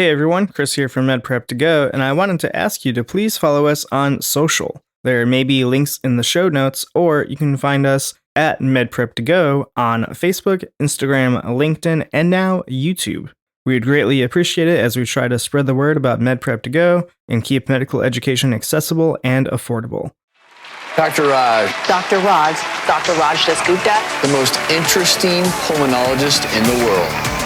Hey everyone, Chris here from MedPrep2Go, and I wanted to ask you to please follow us on social. There may be links in the show notes, or you can find us at MedPrep2Go on Facebook, Instagram, LinkedIn, and now YouTube. We'd greatly appreciate it as we try to spread the word about MedPrep2Go and keep medical education accessible and affordable. Dr. Raj. Dr. Raj. Dr. Raj Dasgupta. The most interesting pulmonologist in the world.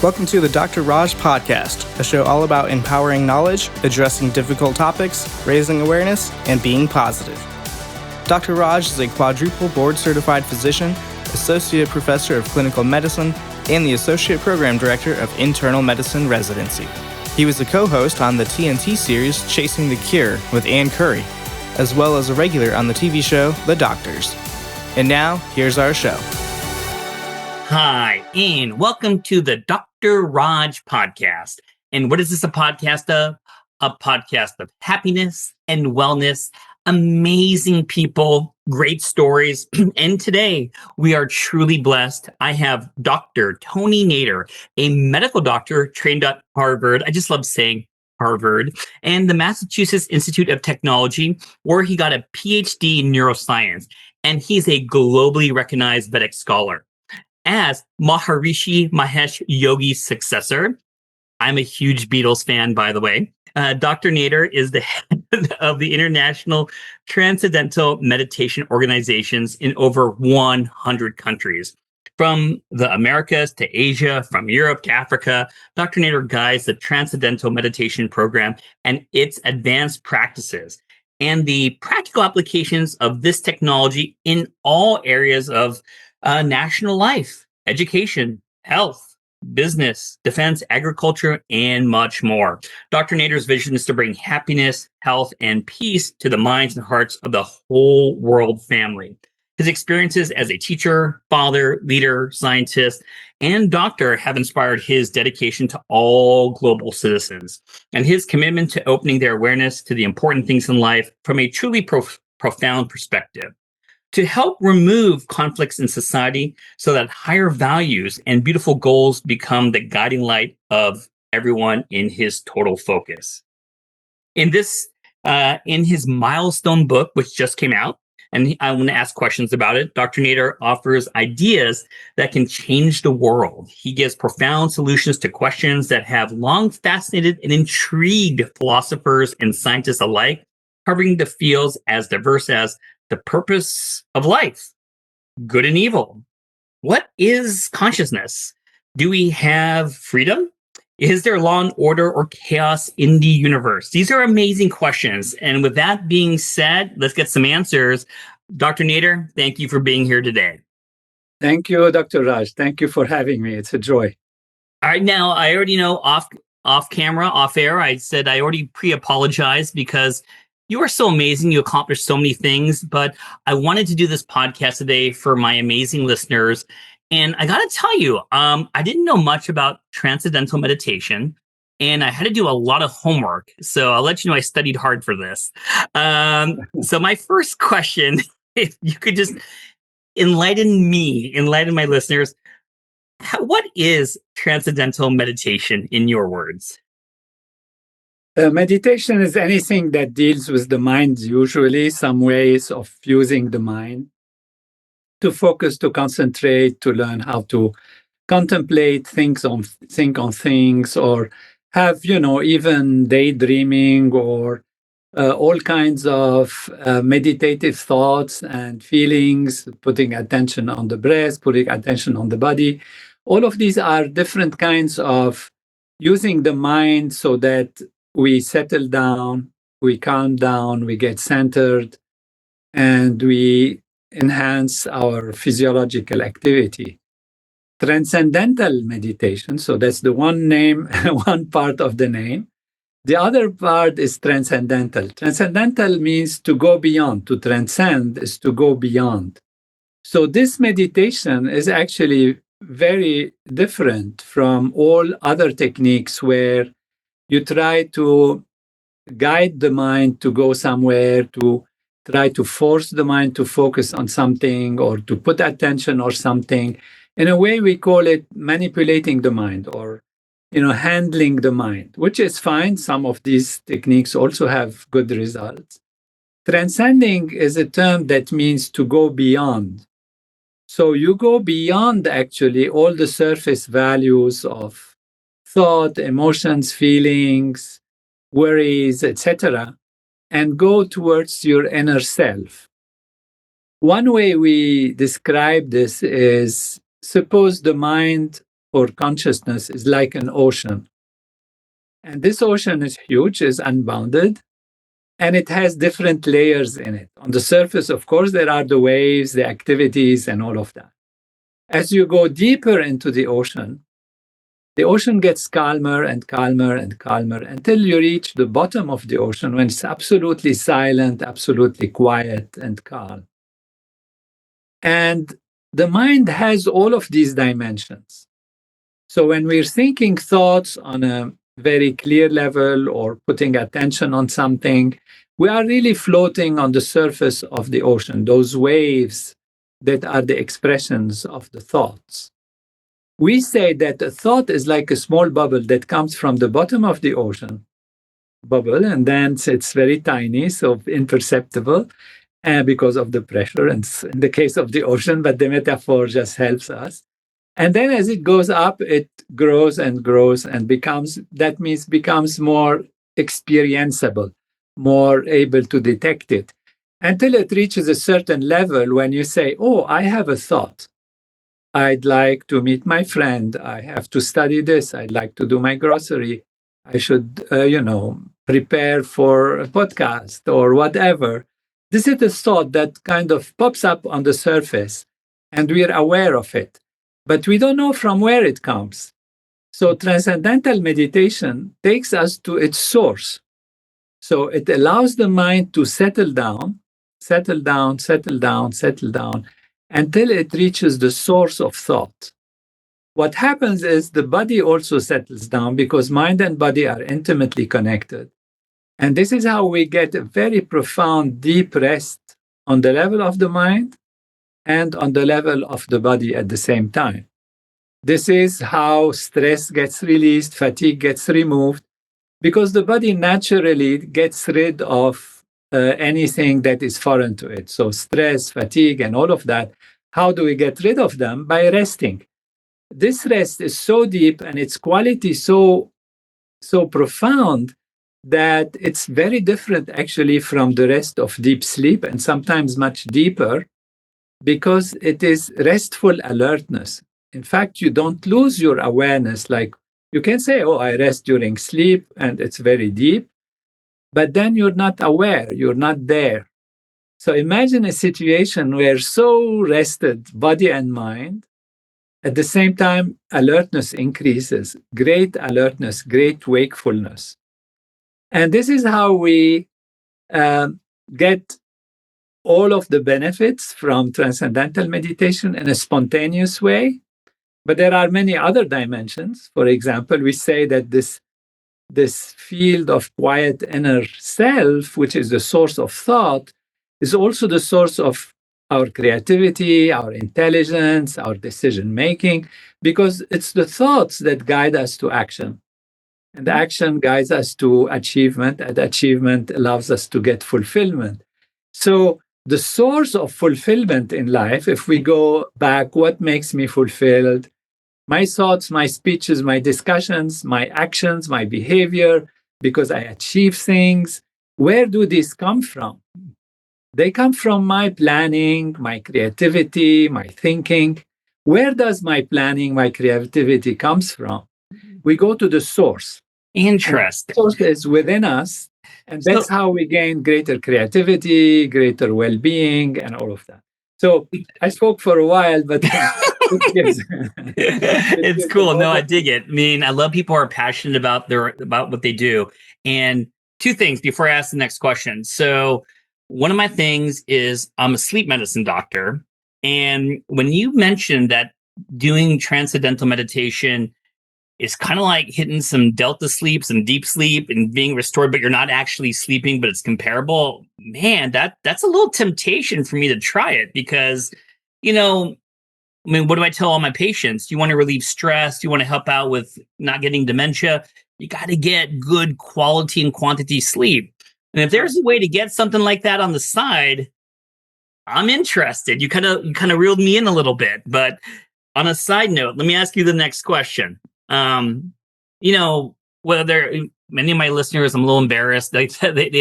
Welcome to the Dr. Raj Podcast, a show all about empowering knowledge, addressing difficult topics, raising awareness, and being positive. Dr. Raj is a quadruple board-certified physician, associate professor of clinical medicine, and the associate program director of internal medicine residency. He was a co-host on the TNT series Chasing the Cure with Ann Curry, as well as a regular on the TV show The Doctors. And now, here's our show. Hi, and welcome to the Dr. Raj Podcast. And what is this a podcast of? A podcast of happiness and wellness, amazing people, great stories. And today we are truly blessed. I have Dr. Tony Nader, a medical doctor trained at Harvard. I just love saying Harvard, and the Massachusetts Institute of Technology, where he got a PhD in neuroscience. And he's a globally recognized Vedic scholar. As Maharishi Mahesh Yogi's successor, I'm a huge Beatles fan, by the way. Dr. Nader is the head of the International Transcendental Meditation Organizations in over 100 countries. From the Americas to Asia, from Europe to Africa, Dr. Nader guides the Transcendental Meditation Program and its advanced practices and the practical applications of this technology in all areas of national life, education, health, business, defense, agriculture, and much more. Dr. Nader's vision is to bring happiness, health, and peace to the minds and hearts of the whole world family. His experiences as a teacher, father, leader, scientist, and doctor have inspired his dedication to all global citizens and his commitment to opening their awareness to the important things in life from a truly profound perspective, to help remove conflicts in society so that higher values and beautiful goals become the guiding light of everyone in his total focus. In his milestone book, which just came out, and I want to ask questions about it, Dr. Nader offers ideas that can change the world. He gives profound solutions to questions that have long fascinated and intrigued philosophers and scientists alike, covering the fields as diverse as the purpose of life, good and evil. What is consciousness? Do we have freedom? Is there law and order or chaos in the universe? These are amazing questions. And with that being said, let's get some answers. Dr. Nader, thank you for being here today. Thank you, Dr. Raj. Thank you for having me. It's a joy. All right, now I already know off camera, off air, I said I already pre-apologized because you are so amazing. You accomplished so many things, but I wanted to do this podcast today for my amazing listeners. And I got to tell you, I didn't know much about transcendental meditation, and I had to do a lot of homework. So I'll let you know I studied hard for this. So my first question, if you could just enlighten my listeners, what is transcendental meditation in your words? Meditation is anything that deals with the mind, usually some ways of using the mind to focus, to concentrate, to learn how to contemplate, think on things, or have, even daydreaming or all kinds of meditative thoughts and feelings, putting attention on the breath, putting attention on the body. All of these are different kinds of using the mind so that we settle down, we calm down, we get centered, and we enhance our physiological activity. Transcendental meditation, so that's the one name, one part of the name. The other part is transcendental. Transcendental means to go beyond. To transcend is to go beyond. So this meditation is actually very different from all other techniques where you try to guide the mind to go somewhere, to try to force the mind to focus on something or to put attention or something. In a way, we call it manipulating the mind or handling the mind, which is fine. Some of these techniques also have good results. Transcending is a term that means to go beyond. So you go beyond actually all the surface values of thought, emotions, feelings, worries, etc., and go towards your inner self. One way we describe this is, suppose the mind or consciousness is like an ocean. And this ocean is huge, is unbounded, and it has different layers in it. On the surface, of course, there are the waves, the activities, and all of that. As you go deeper into the ocean gets calmer and calmer and calmer until you reach the bottom of the ocean when it's absolutely silent, absolutely quiet and calm. And the mind has all of these dimensions. So when we're thinking thoughts on a very clear level or putting attention on something, we are really floating on the surface of the ocean, those waves that are the expressions of the thoughts. We say that a thought is like a small bubble that comes from the bottom of the ocean bubble, and then it's very tiny, so imperceptible because of the pressure in the case of the ocean, but the metaphor just helps us. And then as it goes up, it grows and grows and becomes more experienceable, more able to detect it, until it reaches a certain level when you say, oh, I have a thought. I'd like to meet my friend. I have to study this. I'd like to do my grocery. I should, prepare for a podcast or whatever. This is the thought that kind of pops up on the surface and we're aware of it, but we don't know from where it comes. So transcendental meditation takes us to its source. So it allows the mind to settle down until it reaches the source of thought. What happens is the body also settles down because mind and body are intimately connected. And this is how we get a very profound, deep rest on the level of the mind and on the level of the body at the same time. This is how stress gets released, fatigue gets removed, because the body naturally gets rid of anything that is foreign to it. So stress, fatigue, and all of that, how do we get rid of them? By resting. This rest is so deep and its quality so profound that it's very different actually from the rest of deep sleep, and sometimes much deeper, because it is restful alertness. In fact, you don't lose your awareness. Like you can say, oh, I rest during sleep and it's very deep, but then you're not aware, you're not there. So imagine a situation where so rested body and mind, at the same time, alertness increases, great alertness, great wakefulness. And this is how we get all of the benefits from transcendental meditation in a spontaneous way. But there are many other dimensions. For example, we say that this field of quiet inner self, which is the source of thought, is also the source of our creativity, our intelligence, our decision-making, because it's the thoughts that guide us to action. And action guides us to achievement, and achievement allows us to get fulfillment. So the source of fulfillment in life, if we go back, what makes me fulfilled? My thoughts, my speeches, my discussions, my actions, my behavior, because I achieve things. Where do these come from? They come from my planning, my creativity, my thinking. Where does my planning, my creativity comes from? We go to the source. Interesting. The source is within us, and that's how we gain greater creativity, greater well-being, and all of that. So I spoke for a while, but it's cool. No, I dig it. I mean, I love people who are passionate about what they do. And two things before I ask the next question. So one of my things is I'm a sleep medicine doctor. And when you mentioned that doing transcendental meditation is kind of like hitting some delta sleep, some deep sleep, and being restored, but you're not actually sleeping, but it's comparable. Man, that's a little temptation for me to try it because, I mean, what do I tell all my patients? You want to relieve stress, you want to help out with not getting dementia, you got to get good quality and quantity sleep. And if there's a way to get something like that on the side, I'm interested. You kind of reeled me in a little bit. But on a side note, let me ask you the next question. You know, whether many of my listeners, I'm a little embarrassed. They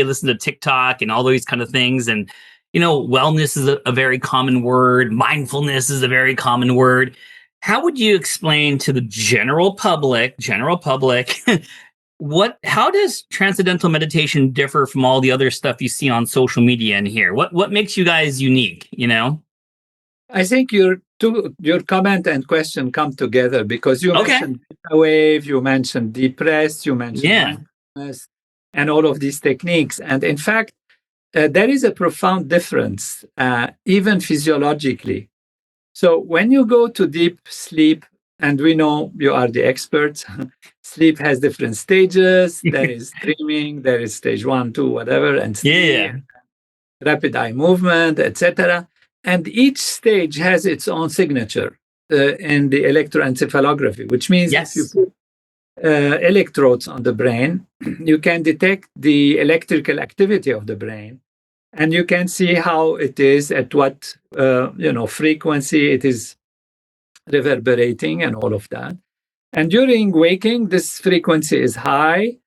listen to TikTok and all these kind of things. And, wellness is a very common word. Mindfulness is a very common word. How would you explain to the general public, how does transcendental meditation differ from all the other stuff you see on social media and here? What makes you guys unique, I think your comment and question come together because you Okay. mentioned theta wave, you mentioned deep rest, you mentioned Yeah. mindfulness, and all of these techniques. And in fact, there is a profound difference, even physiologically. So when you go to deep sleep, and we know you are the experts, sleep has different stages. There is dreaming, there is stage 1, 2, whatever, and sleep, Yeah. rapid eye movement, etc. And each stage has its own signature in the electroencephalography, which means if you Yes. put electrodes on the brain, you can detect the electrical activity of the brain, and you can see how it is at what frequency it is reverberating and all of that. And during waking, this frequency is high,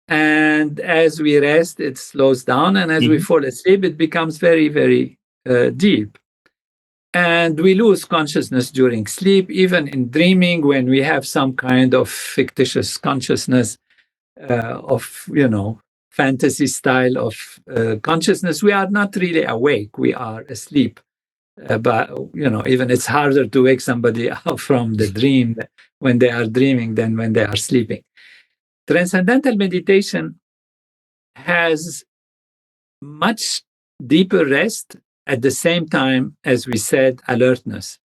and as we rest, it slows down, and as we Mhm. fall asleep, it becomes very, very deep. And we lose consciousness during sleep, even in dreaming, when we have some kind of fictitious consciousness of, fantasy style of consciousness. We are not really awake. We are asleep. But, even it's harder to wake somebody up from the dream when they are dreaming than when they are sleeping. Transcendental meditation has much deeper rest at the same time, as we said, alertness.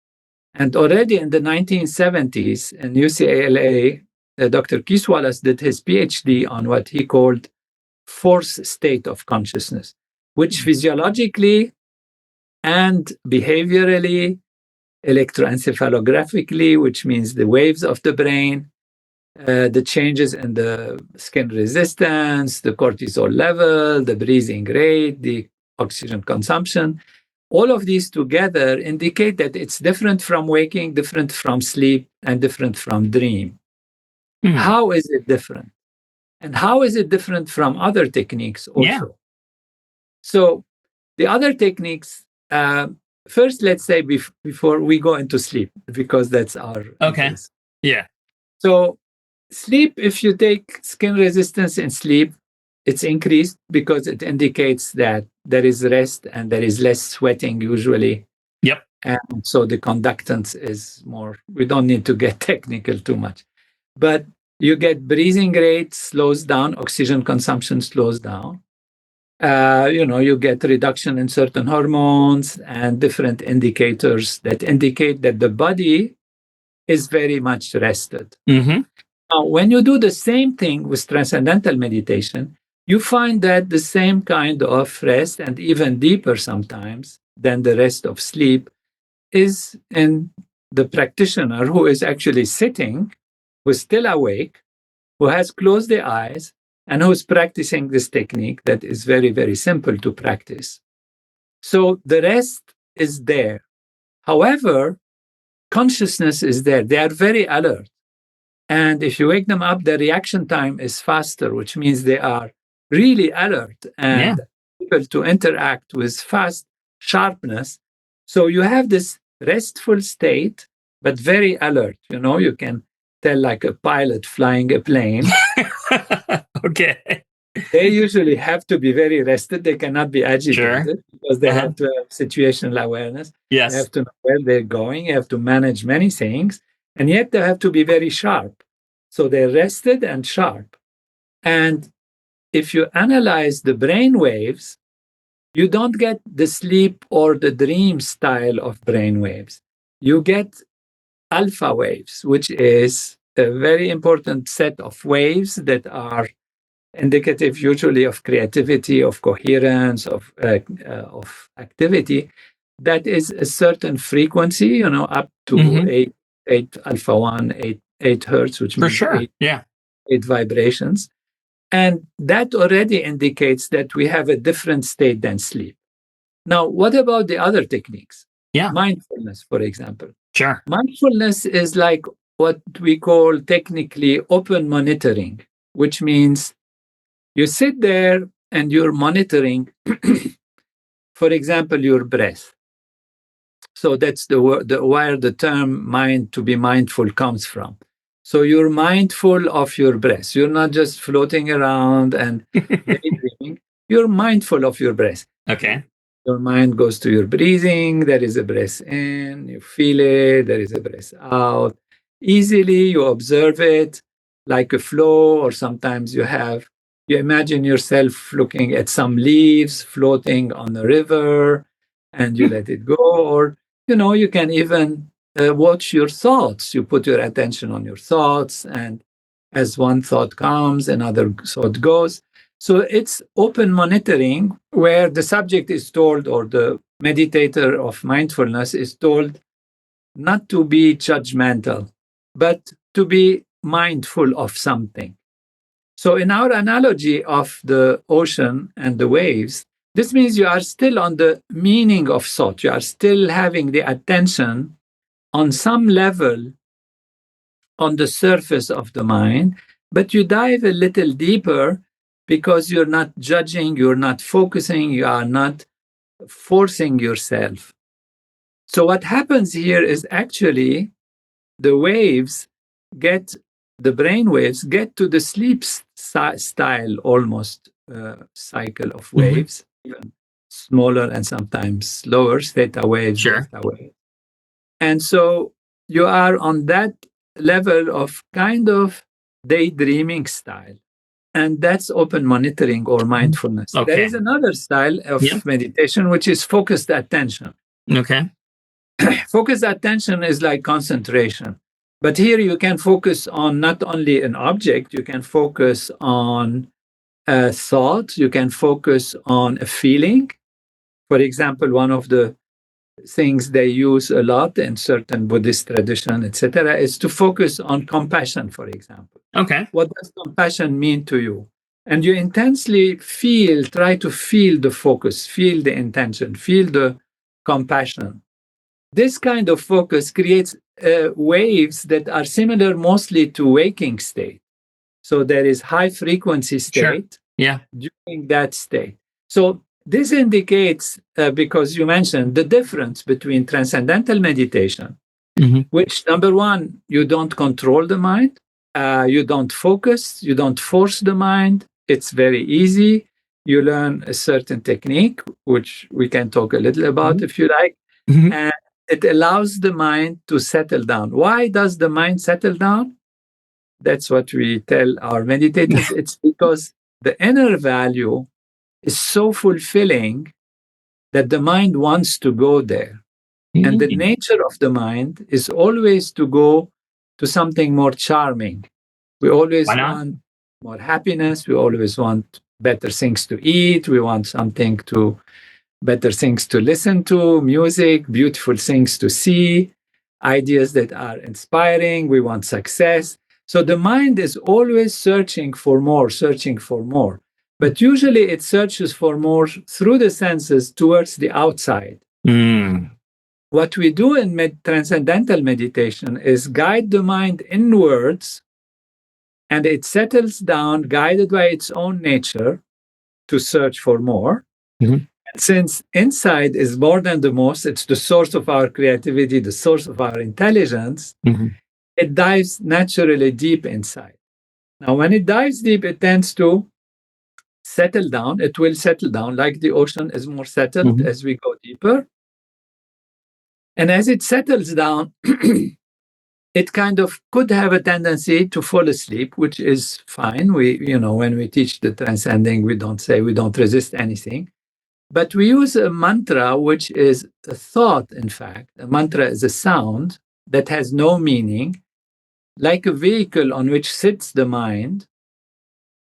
And already in the 1970s in UCLA, Dr. Keith Wallace did his PhD on what he called fourth state of consciousness, which physiologically and behaviorally, electroencephalographically, which means the waves of the brain, the changes in the skin resistance, the cortisol level, the breathing rate, the oxygen consumption, all of these together indicate that it's different from waking, different from sleep, and different from dream. Hmm. How is it different? And how is it different from other techniques also? Yeah. So the other techniques, first, let's say before we go into sleep, because that's our Okay. interest. Yeah. So sleep, if you take skin resistance in sleep, it's increased because it indicates that there is rest and there is less sweating usually. Yep. And so the conductance is more, we don't need to get technical too much. But you get breathing rate slows down, oxygen consumption slows down. You get reduction in certain hormones and different indicators that indicate that the body is very much rested. Mm-hmm. Now, when you do the same thing with transcendental meditation, you find that the same kind of rest, and even deeper sometimes than the rest of sleep, is in the practitioner who is actually sitting, who's still awake, who has closed the eyes, and who's practicing this technique that is very, very simple to practice. So the rest is there. However, consciousness is there. They are very alert. And if you wake them up, the reaction time is faster, which means they are really alert and able to interact with fast sharpness. So you have this restful state, but very alert. You can tell like a pilot flying a plane. Okay. They usually have to be very rested. They cannot be agitated because they have to have situational awareness. Yes. They have to know where they're going. They have to manage many things. And yet they have to be very sharp. So they're rested and sharp. And if you analyze the brain waves, you don't get the sleep or the dream style of brain waves. You get alpha waves, which is a very important set of waves that are indicative usually of creativity, of coherence, of activity. that is a certain frequency, up to eight alpha 1, 8 hertz, which For means sure. Yeah. eight vibrations. And that already indicates that we have a different state than sleep. Now, what about the other techniques? Yeah. Mindfulness, for example. Sure. Mindfulness is like what we call technically open monitoring, which means you sit there and you're monitoring, for example, your breath. So that's where the term mind to be mindful comes from. So you're mindful of your breath. You're not just floating around and daydreaming. You're mindful of your breath. Okay. Your mind goes to your breathing. There is a breath in, you feel it. There is a breath out. Easily, you observe it like a flow, or sometimes you imagine yourself looking at some leaves floating on a river and you let it go. Or, you can even watch your thoughts. You put your attention on your thoughts, and as one thought comes, another thought goes. So it's open monitoring where the subject is told, or the meditator of mindfulness is told, not to be judgmental, but to be mindful of something. So in our analogy of the ocean and the waves, this means you are still on the meaning of thought. You are still having the attention on some level on the surface of the mind, but you dive a little deeper because you're not judging, you're not focusing, you are not forcing yourself. So what happens here is actually the waves the brain waves get to the sleep style almost cycle of waves, even smaller and sometimes slower, theta waves, delta waves. And so you are on that level of kind of daydreaming style. And that's open monitoring or mindfulness. Okay. There is another style of meditation, which is focused attention. Okay. Focused attention is like concentration. But here you can focus on not only an object, you can focus on a thought, you can focus on a feeling. For example, one of the things they use a lot in certain Buddhist tradition, etc., is to focus on compassion, for example. Okay. What does compassion mean to you? And you intensely try to feel the focus, feel the intention, feel the compassion. This kind of focus creates waves that are similar mostly to waking state. So there is high frequency state during that state. So this indicates, because you mentioned the difference between transcendental meditation, which number one, you don't control the mind, you don't focus, you don't force the mind. It's very easy. You learn a certain technique, which we can talk a little about if you like. And it allows the mind to settle down. Why does the mind settle down? That's what we tell our meditators. It's because the inner value is so fulfilling that the mind wants to go there. And the nature of the mind is always to go to something more charming. We always want more happiness. We always want better things to eat. We want better things to listen to, music, beautiful things to see, ideas that are inspiring. We want success. So the mind is always searching for more. But usually it searches for more through the senses towards the outside. What we do in transcendental meditation is guide the mind inwards, and it settles down, guided by its own nature, to search for more. And since inside is more than the most, it's the source of our creativity, the source of our intelligence, it dives naturally deep inside. Now, when it dives deep, it tends to settle down. It will settle down like the ocean is more settled as we go deeper. And as it settles down, it kind of could have a tendency to fall asleep, which is fine. When we teach the transcending, we don't resist anything. But we use a mantra, which is a thought, in fact. A mantra is a sound that has no meaning, like a vehicle on which sits the mind,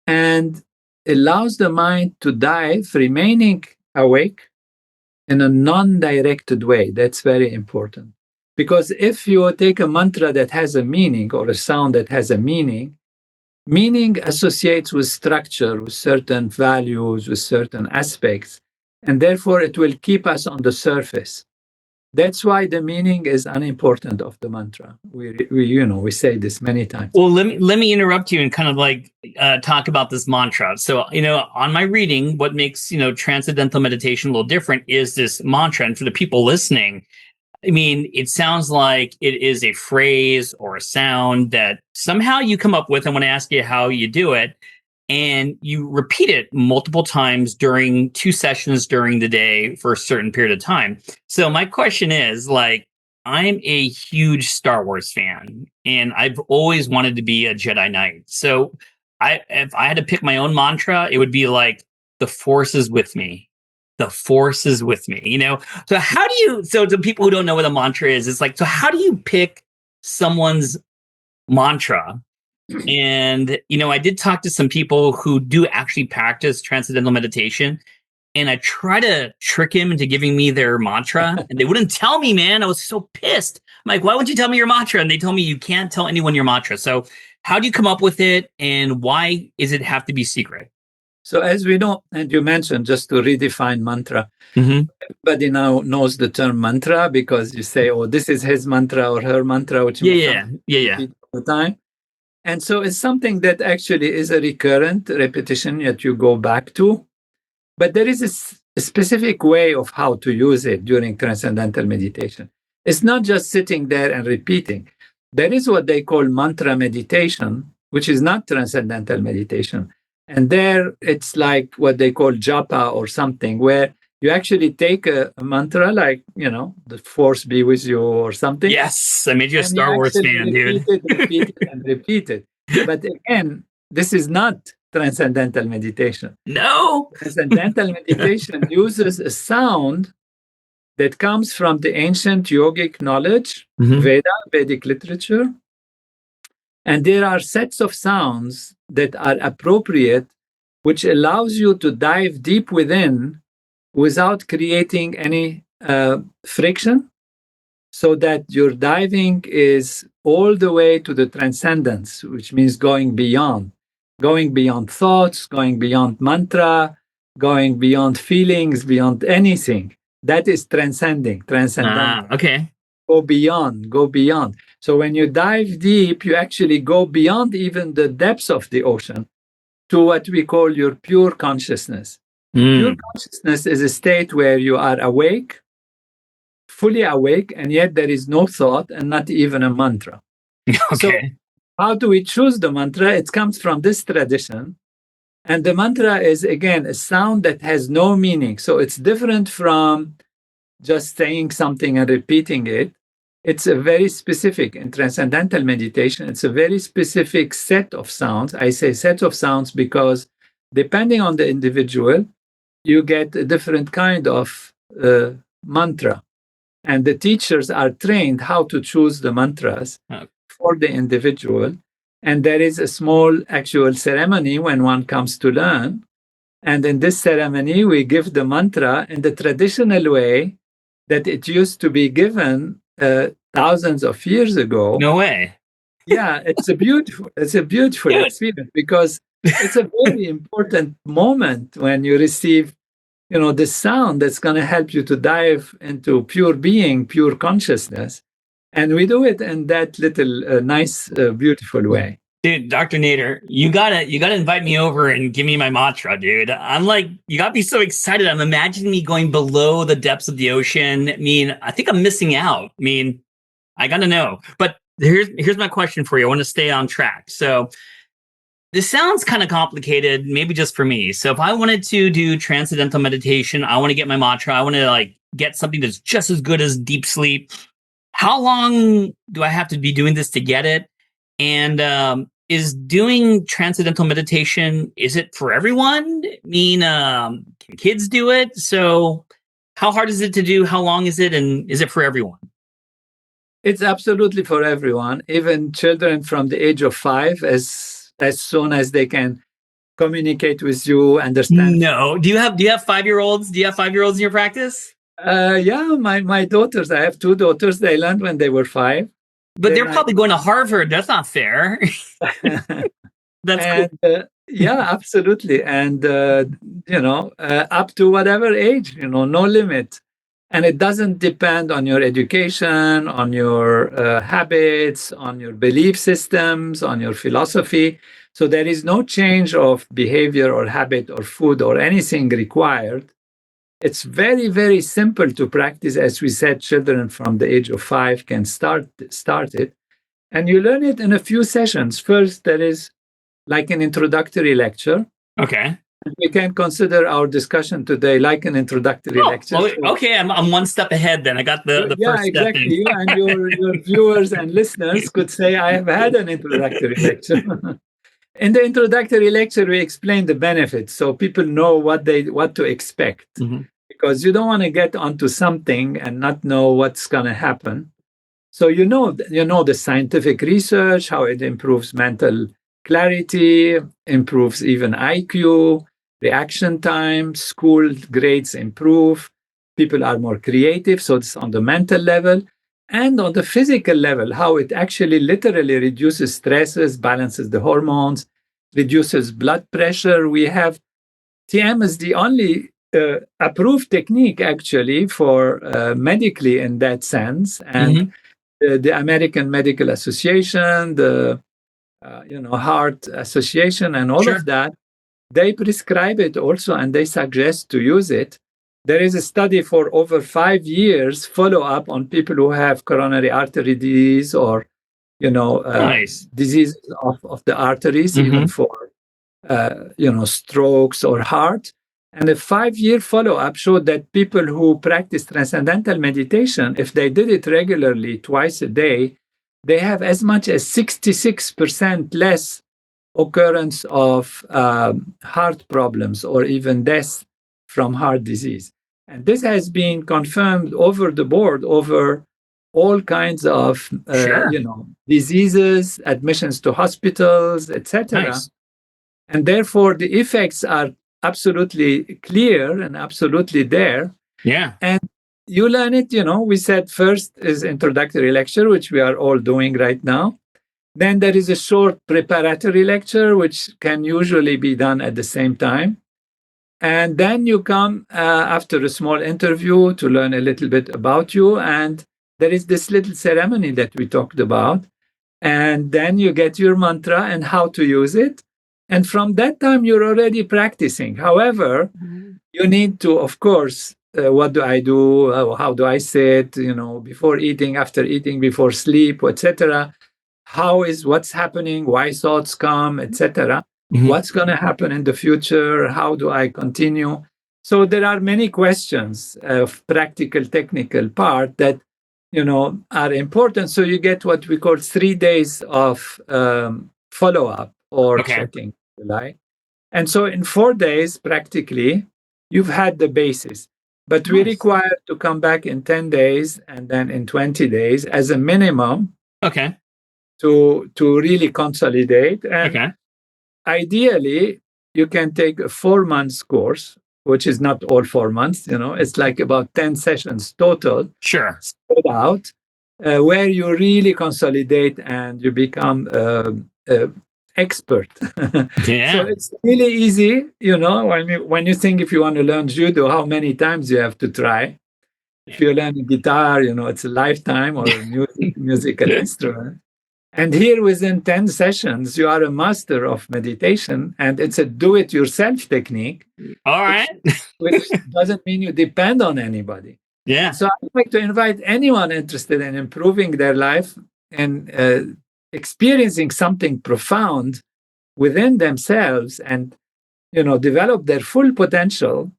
and allows the mind to dive, remaining awake in a non-directed way. That's very important. Because if you take a mantra that has a meaning or a sound that has a meaning associates with structure, with certain values, with certain aspects, and therefore it will keep us on the surface. That's why the meaning is unimportant of the mantra. We say this many times. Well, let me interrupt you and kind of like talk about this mantra. So, on my reading, what makes, transcendental meditation a little different is this mantra. And for the people listening, I mean, it sounds like it is a phrase or a sound that somehow you come up with. And when I ask you how you do it, and you repeat it multiple times during 2 sessions during the day for a certain period of time. So my question is, like, I'm a huge Star Wars fan, and I've always wanted to be a Jedi Knight. So if I had to pick my own mantra, it would be like, the Force is with me. The Force is with me, So how do you, so to people who don't know what a mantra is, it's like, so how do you pick someone's mantra? And, I did talk to some people who do actually practice transcendental meditation, and I try to trick him into giving me their mantra, and they wouldn't tell me, man. I was so pissed. I'm like, why wouldn't you tell me your mantra? And they told me you can't tell anyone your mantra. So how do you come up with it, and why does it have to be secret? So as we know, and you mentioned, just to redefine mantra, everybody now knows the term mantra because you say, oh, this is his mantra or her mantra, which yeah. all the time. And so it's something that actually is a recurrent repetition that you go back to. But there is a specific way of how to use it during transcendental meditation. It's not just sitting there and repeating. There is what they call mantra meditation, which is not transcendental meditation. And there it's like what they call japa or something, where you actually take a mantra like, the Force be with you or something. Yes, I made you a Star Wars fan, dude. Repeat it. But again, this is not transcendental meditation. No. Transcendental meditation uses a sound that comes from the ancient yogic knowledge, Vedic literature. And there are sets of sounds that are appropriate, which allows you to dive deep within without creating any friction, so that your diving is all the way to the transcendence, which means going beyond thoughts, going beyond mantra, going beyond feelings, beyond anything. That is transcending, transcendental. Okay. Go beyond. So when you dive deep, you actually go beyond even the depths of the ocean to what we call your pure consciousness. Pure consciousness is a state where you are awake, fully awake, and yet there is no thought and not even a mantra. Okay. So how do we choose the mantra? It comes from this tradition. And the mantra is, again, a sound that has no meaning. So it's different from just saying something and repeating it. It's a very specific, in transcendental meditation, it's a very specific set of sounds. I say set of sounds because depending on the individual, you get a different kind of mantra. And the teachers are trained how to choose the mantras for the individual. And there is a small actual ceremony when one comes to learn. And in this ceremony, we give the mantra in the traditional way that it used to be given thousands of years ago. No way. Yeah, it's a beautiful experience, because it's a very important moment when you receive, the sound that's going to help you to dive into pure being, pure consciousness. And we do it in that little nice, beautiful way. Dude, Dr. Nader, you gotta invite me over and give me my mantra, dude. I'm like, you got me so excited. I'm imagining me going below the depths of the ocean. I mean, I think I'm missing out. I mean, I gotta know. But here's my question for you. I want to stay on track. So this sounds kind of complicated, maybe just for me. So if I wanted to do transcendental meditation, I want to get my mantra, I want to get something that's just as good as deep sleep. How long do I have to be doing this to get it? And is doing transcendental meditation, is it for everyone? I mean, can kids do it? So how hard is it to do? How long is it? And is it for everyone? It's absolutely for everyone, even children from the age of 5, as soon as they can communicate with you, understand. No. Do you have 5-year-olds? Do you have 5-year-olds in your practice? Yeah, my daughters, I have two daughters, they learned when they were 5. But they're Then probably going to Harvard. That's not fair. That's cool. and yeah, absolutely. And, up to whatever age, no limit. And it doesn't depend on your education, on your habits, on your belief systems, on your philosophy. So there is no change of behavior or habit or food or anything required. It's very, very simple to practice. As we said, children from the age of 5 can start it. And you learn it in a few sessions. First, there is like an introductory lecture. Okay. We can consider our discussion today like an introductory lecture. Okay, I'm one step ahead then. I got the first step in. You and your viewers and listeners could say, I have had an introductory lecture. In the introductory lecture, we explain the benefits so people know what to expect. Mm-hmm. Because you don't want to get onto something and not know what's going to happen. So you know the scientific research, how it improves mental clarity, improves even IQ, reaction time, school grades improve, people are more creative. So it's on the mental level. And on the physical level, how it actually literally reduces stresses, balances the hormones, reduces blood pressure. We have TM is the only approved technique actually for medically in that sense. And the American Medical Association, the Heart Association, and all of that, they prescribe it also, and they suggest to use it. There is a study for over 5 years follow up on people who have coronary artery disease or disease of the arteries, even for strokes or heart. And a 5-year follow-up showed that people who practice transcendental meditation, if they did it regularly twice a day, they have as much as 66% less occurrence of heart problems or even death from heart disease. And this has been confirmed over the board over all kinds of diseases, admissions to hospitals, etc. Nice. And therefore, the effects are absolutely clear and absolutely there. Yeah. And you learn it, we said first is introductory lecture, which we are all doing right now. Then there is a short preparatory lecture, which can usually be done at the same time. And then you come after a small interview to learn a little bit about you. And there is this little ceremony that we talked about. And then you get your mantra and how to use it. And from that time, you're already practicing. However, you need to, of course, what do I do? How do I sit? Before eating, after eating, before sleep, etc. What's happening? Why thoughts come, etc. What's going to happen in the future? How do I continue? So there are many questions of practical, technical part that are important. So you get what we call 3 days of follow-up or checking. And so in 4 days, practically, you've had the basis. But we require to come back in 10 days and then in 20 days as a minimum to really consolidate. And ideally, you can take a 4-month course, which is not all 4 months. It's like about 10 sessions total. Sure. Spread out, where you really consolidate and you become expert. Yeah. So it's really easy, when you think if you want to learn judo, how many times you have to try. If you learn guitar, it's a lifetime or a musical instrument. And here within 10 sessions, you are a master of meditation, and it's a do-it-yourself technique. All right. which doesn't mean you depend on anybody. Yeah. So I'd like to invite anyone interested in improving their life and experiencing something profound within themselves and, develop their full potential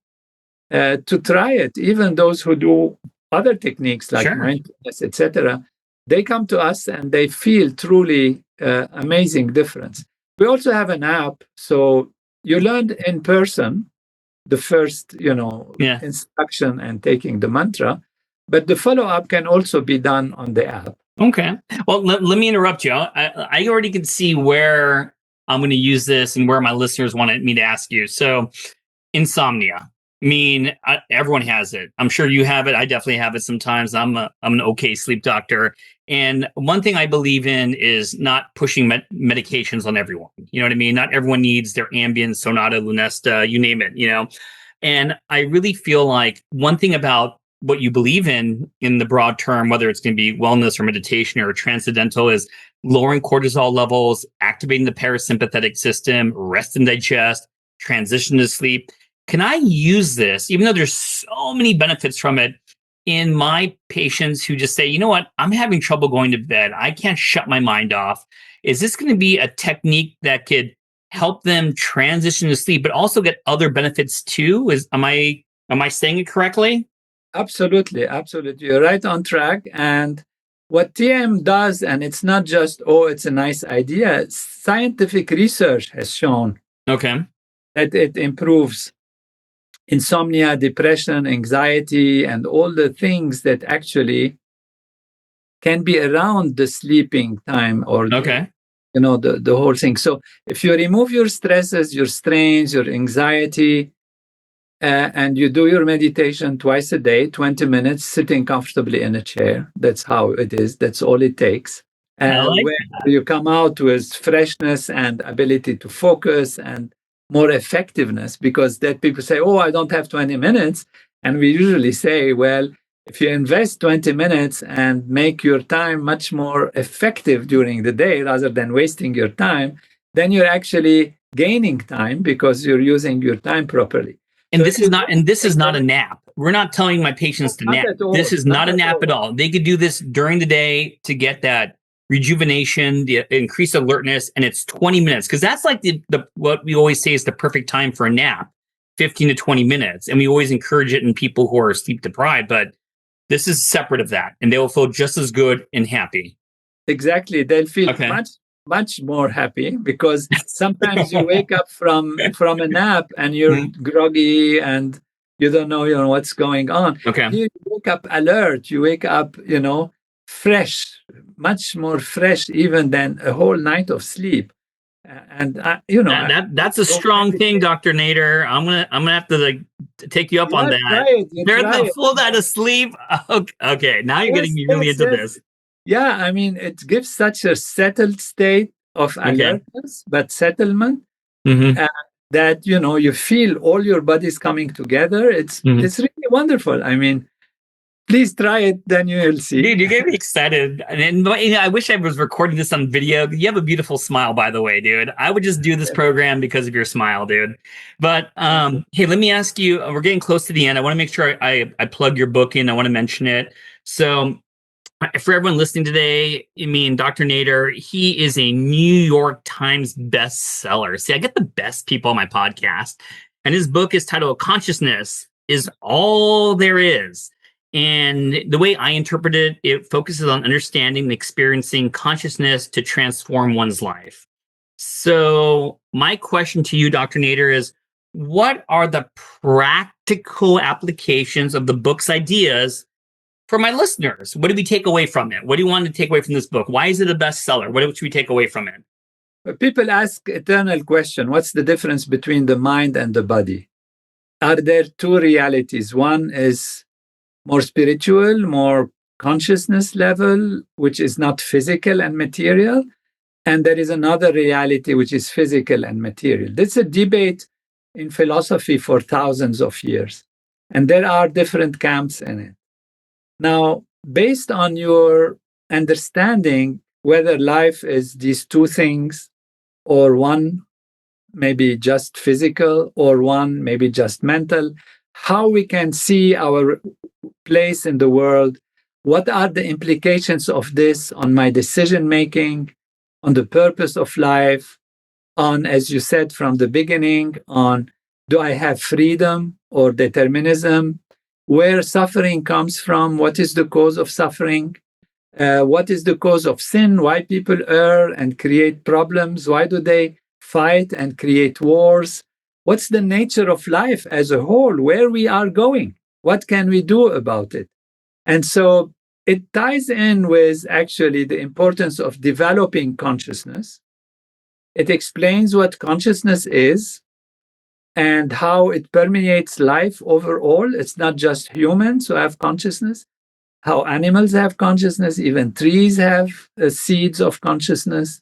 to try it. Even those who do other techniques like mindfulness, etc., they come to us and they feel truly amazing difference. We also have an app. So you learned in person the first, instruction and taking the mantra, but the follow-up can also be done on the app. Okay. Well, let me interrupt you. I already can see where I'm going to use this and where my listeners wanted me to ask you. So insomnia. I mean, everyone has it. I'm sure you have it. I definitely have it sometimes. I'm an okay sleep doctor. And one thing I believe in is not pushing medications on everyone. You know what I mean? Not everyone needs their Ambien, Sonata, Lunesta, you name it, you know? And I really feel like one thing about what you believe in the broad term, whether it's going to be wellness or meditation or transcendental, is lowering cortisol levels, activating the parasympathetic system, rest and digest, transition to sleep. Can I use this, even though there's so many benefits from it, in my patients who just say, you know what, I'm having trouble going to bed. I can't shut my mind off. Is this going to be a technique that could help them transition to sleep, but also get other benefits too? Am I saying it correctly? Absolutely, absolutely. You're right on track. And what TM does, and it's not just, oh, it's a nice idea, scientific research has shown Okay. that it improves insomnia, depression, anxiety, and all the things that actually can be around the sleeping time or Okay. the whole thing. So if you remove your stresses, your strains, your anxiety, and you do your meditation twice a day, 20 minutes, sitting comfortably in a chair. That's how it is. That's all it takes. I like Where you come out with freshness and ability to focus and more effectiveness, because that people say, oh, I don't have 20 minutes. And we usually say, well, if you invest 20 minutes and make your time much more effective during the day rather than wasting your time, then you're actually gaining time because you're using your time properly. And So this is not a nap. We're not telling my patients to not nap. at all. This is not a nap at all. They could do this during the day to get that rejuvenation, the increased alertness, and it's 20 minutes, because that's like the what we always say is the perfect time for a nap, 15 to 20 minutes. And we always encourage it in people who are sleep deprived, but this is separate of that, and they will feel just as good and happy. Exactly. They'll feel Okay. much more happy, because sometimes you wake up from a nap and you're groggy and you don't know, what's going on. Okay. Here you wake up alert, you wake up, fresh, much more fresh even than a whole night of sleep. And That's a strong thing, Dr. Nader. I'm gonna have to take you up on that. They're the full night of sleep. Okay, now you're getting me really into this. Yeah, I mean, it gives such a settled state of alertness, but settlement, that you feel all your bodies coming together. It's really wonderful. I mean, please try it, then you will see. Dude, you get me excited. And I wish I was recording this on video. You have a beautiful smile, by the way, dude. I would just do this program because of your smile, dude. But hey, let me ask you, we're getting close to the end. I want to make sure I plug your book in. I want to mention it. So for everyone listening today, I mean, Dr. Nader, he is a New York Times bestseller. See, I get the best people on my podcast. And his book is titled Consciousness is All There Is. And the way I interpret it, it focuses on understanding and experiencing consciousness to transform one's life. So my question to you, Dr. Nader, is what are the practical applications of the book's ideas for my listeners? What do we take away from it? What do you want to take away from this book? Why is it a bestseller? What should we take away from it? People ask eternal question, what's the difference between the mind and the body? Are there two realities? One is more spiritual, more consciousness level, which is not physical and material. And there is another reality, which is physical and material. That's a debate in philosophy for thousands of years. And there are different camps in it. Now, based on your understanding whether life is these two things, or one maybe just physical, or one maybe just mental, how we can see our place in the world, what are the implications of this on my decision making, on the purpose of life, on, as you said from the beginning, on do I have freedom or determinism, where suffering comes from, what is the cause of suffering, what is the cause of sin, why people err and create problems, why do they fight and create wars, what's the nature of life as a whole, where we are going, what can we do about it? And so it ties in with actually the importance of developing consciousness. It explains what consciousness is, and how it permeates life overall. It's not just humans who have consciousness, how animals have consciousness, even trees have seeds of consciousness,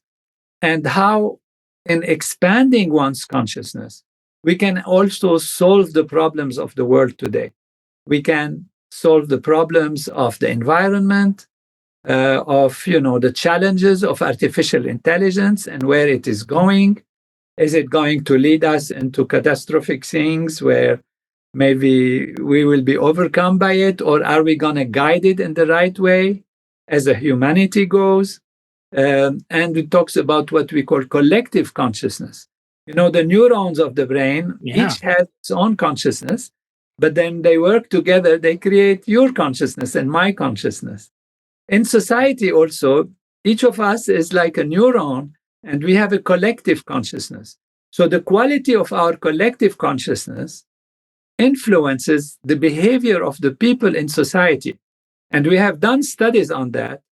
and how in expanding one's consciousness, we can also solve the problems of the world today. We can solve the problems of the environment, of the challenges of artificial intelligence and where it is going. Is it going to lead us into catastrophic things where maybe we will be overcome by it, or are we going to guide it in the right way as a humanity goes? And it talks about what we call collective consciousness. The neurons of the brain, each has its own consciousness, but then they work together, they create your consciousness and my consciousness. In society also, each of us is like a neuron, and we have a collective consciousness. So the quality of our collective consciousness influences the behavior of the people in society. And we have done studies on that.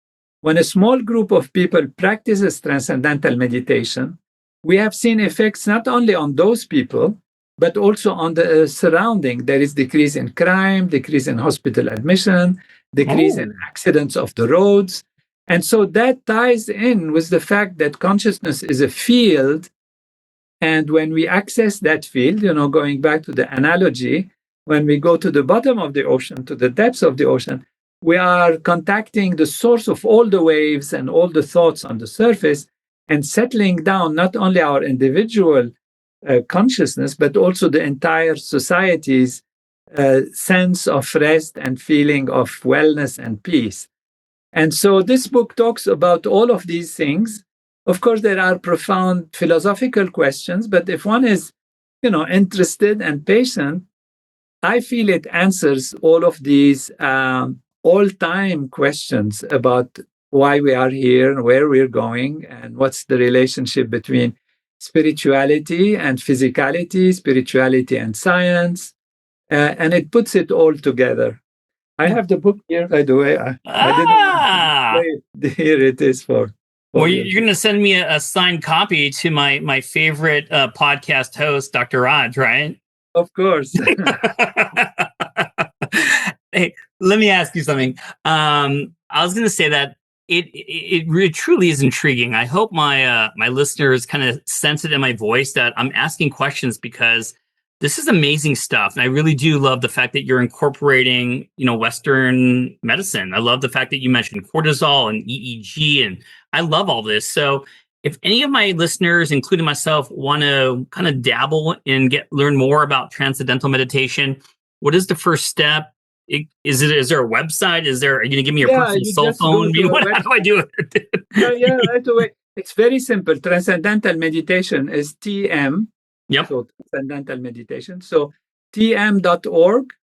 When a small group of people practices transcendental meditation, we have seen effects not only on those people, but also on the surrounding. There is decrease in crime, decrease in hospital admission, decrease in accidents of the roads. And so that ties in with the fact that consciousness is a field. And when we access that field, going back to the analogy, when we go to the bottom of the ocean, to the depths of the ocean, we are contacting the source of all the waves and all the thoughts on the surface and settling down not only our individual consciousness, but also the entire society's sense of rest and feeling of wellness and peace. And so this book talks about all of these things. Of course, there are profound philosophical questions, but if one is, interested and patient, I feel it answers all of these all-time questions about why we are here and where we're going and what's the relationship between spirituality and physicality, spirituality and science, and it puts it all together. I have the book here, by the way. I didn't. Here it is for. Well, you're going to send me a signed copy to my favorite podcast host, Dr. Raj, right? Of course. Hey, let me ask you something. I was going to say that it really truly is intriguing. I hope my listeners kind of sense it in my voice that I'm asking questions because this is amazing stuff. And I really do love the fact that you're incorporating, Western medicine. I love the fact that you mentioned cortisol and EEG, and I love all this. So if any of my listeners, including myself, want to kind of dabble and learn more about transcendental meditation, what is the first step? Is there a website? Are you going to give me your personal cell phone? How do I do it? Right away. It's very simple. Transcendental meditation is TM. Yep. So Transcendental Meditation. So tm.org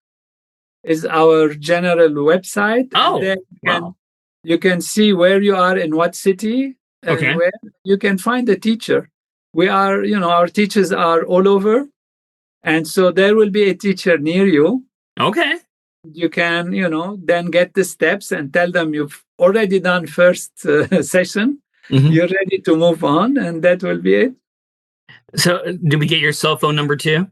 is our general website. Oh, and then you can see where you are in what city. Okay. Where you can find a teacher. We are, our teachers are all over. And so there will be a teacher near you. Okay. You can, then get the steps and tell them you've already done first session. Mm-hmm. You're ready to move on, and that will be it. So, did we get your cell phone number too?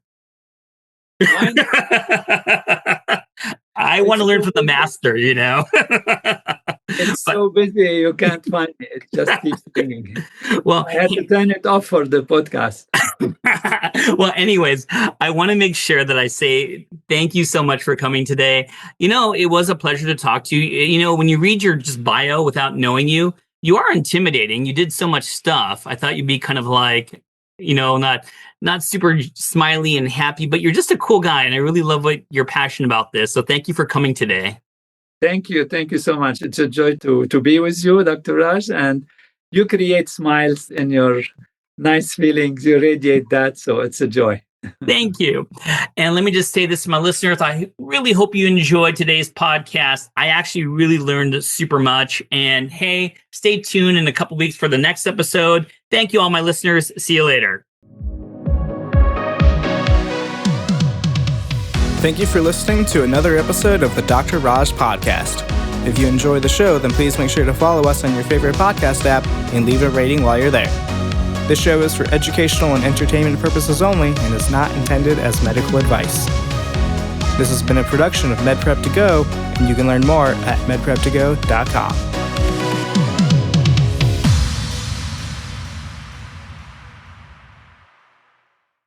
I want to learn from the master, It's so busy, you can't find it. It just keeps ringing. Well, I had to turn it off for the podcast. Well, anyways, I want to make sure that I say thank you so much for coming today. It was a pleasure to talk to you. When you read your just bio without knowing you, you are intimidating. You did so much stuff. I thought you'd be kind of like, not super smiley and happy, but you're just a cool guy. And I really love what you're passionate about this. So thank you for coming today. Thank you. Thank you so much. It's a joy to be with you, Dr. Raj. And you create smiles in your nice feelings. You radiate that. So it's a joy. Thank you. And let me just say this to my listeners. I really hope you enjoyed today's podcast. I actually really learned super much. And hey, stay tuned in a couple weeks for the next episode. Thank you, all my listeners. See you later. Thank you for listening to another episode of the Dr. Raj Podcast. If you enjoy the show, then please make sure to follow us on your favorite podcast app and leave a rating while you're there. This show is for educational and entertainment purposes only and is not intended as medical advice. This has been a production of MedPrep2Go, and you can learn more at medprep2go.com.